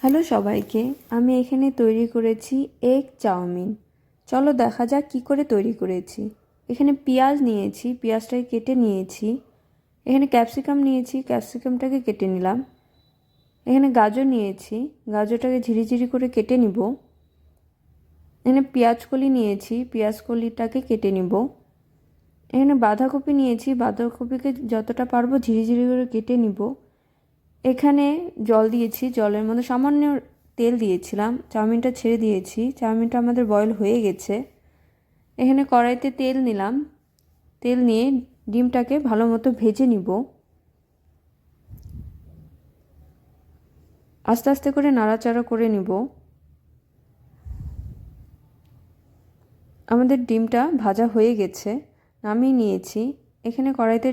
Hello সবাইকে, আমি এখানে তৈরি করেছি এগ চাউমিন। চলো দেখা যাক কী করে তৈরি করেছি। এখানে পেঁয়াজ নিয়েছি, পেঁয়াজটাকে কেটে নিয়েছি। এখানে ক্যাপসিকাম নিয়েছি, ক্যাপসিকামটাকে কেটে নিলাম। এখানে গাজর নিয়েছি, গাজরটাকে ঝিরিঝিরি করে কেটে নিব। এখানে পেঁয়াজকলি নিয়েছি, পেঁয়াজকলিটাকে কেটে নিব। এখানে বাঁধাকপি নিয়েছি, বাঁধাকপিকে যতটা পারবো ঝিরিঝিরি করে কেটে নিব। এখানে জল দিয়েছি, জলের মধ্যে সামান্য তেল দিয়েছিলাম, চাউমিনটা ছেড়ে দিয়েছি। চাউমিনটা আমাদের বয়েল হয়ে গেছে। এখানে কড়াইতে তেল নিলাম, তেল নিয়ে ডিমটাকে ভালো মতো ভেজে নিব। আস্তে আস্তে করে নাড়াচাড়া করে নিব। আমাদের ডিমটা ভাজা হয়ে গেছে, নামিয়ে নিয়েছি। এখানে কড়াইতে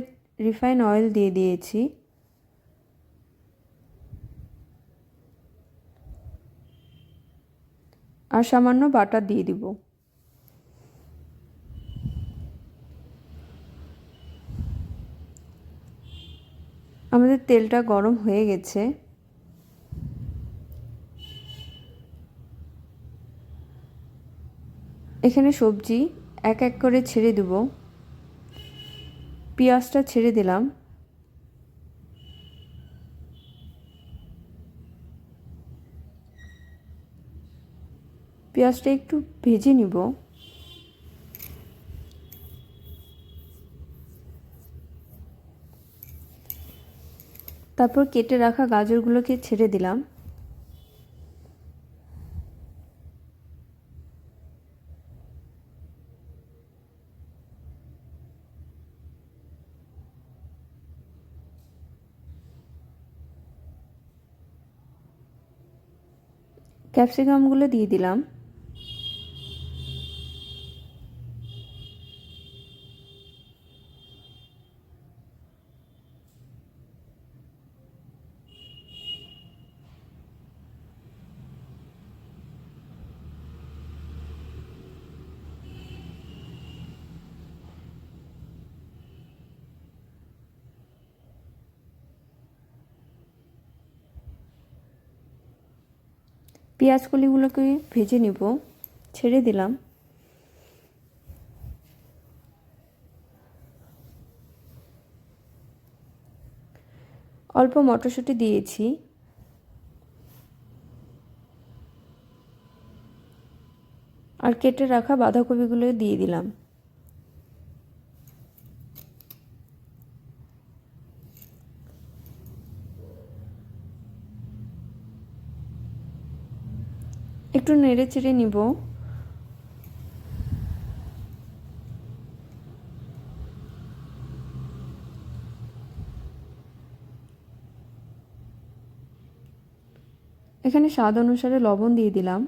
রিফাইন অয়েল দিয়ে দিয়েছি। আর সামান্য বাটার দিয়ে দিব। আমাদের তেলটা গরম হয়ে গেছে। এখানে সবজি এক এক করে ছেড়ে দেব। পেঁয়াজটা ছেড়ে দিলাম। পেঁয়াজটা একটু ভেজে নিব। তারপর কেটে রাখা গাজরগুলোকে ছেড়ে দিলাম। ক্যাপসিকামগুলো দিয়ে দিলাম। পেঁয়াজ কলিগুলোকে ভেজে নিব, ছেড়ে দিলাম। অল্প মটরশুঁটি দিয়েছি। আর কেটে রাখা বাঁধাকপিগুলো দিয়ে দিলাম। একটু নেড়ে চেড়ে নিব। এখানে স্বাদ অনুসারে লবণ দিয়ে দিলাম।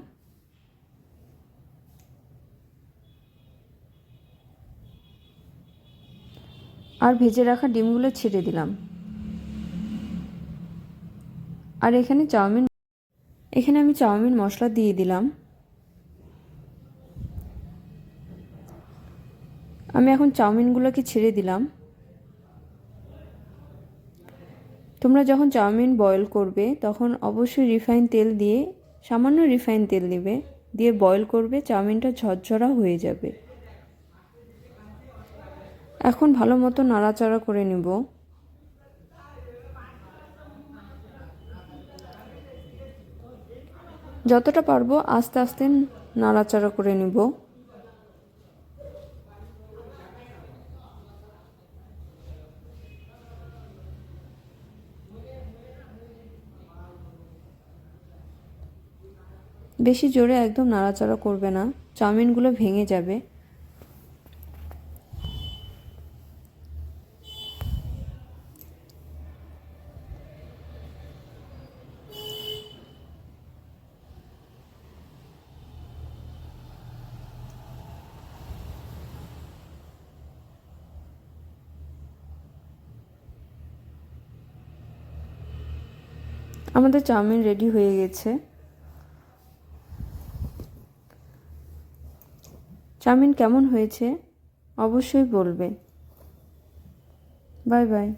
আর ভেজে রাখা ডিমগুলো ছেড়ে দিলাম। আর এখানে আমি চাউমিন মশলা দিয়ে দিলাম। আমি এখন চাউমিনগুলোকে ছেড়ে দিলাম। তোমরা যখন চাউমিন বয়েল করবে তখন অবশ্যই রিফাইন তেল দিয়ে, সামান্য রিফাইন তেল দিবে, দিয়ে বয়েল করবে, চাউমিনটা ঝরঝরা হয়ে যাবে। এখন ভালো মতো নাড়াচাড়া করে নিব। যতটা পারবো আস্তে আস্তে নাড়াচাড়া করে নিব। বেশি জোরে একদম নাড়াচাড়া করবে না, চাউমিনগুলো ভেঙে যাবে। আমাদের চাউমিন রেডি হয়ে গেছে। চাউমিন কেমন হয়েছে অবশ্যই বলবে। Bye bye.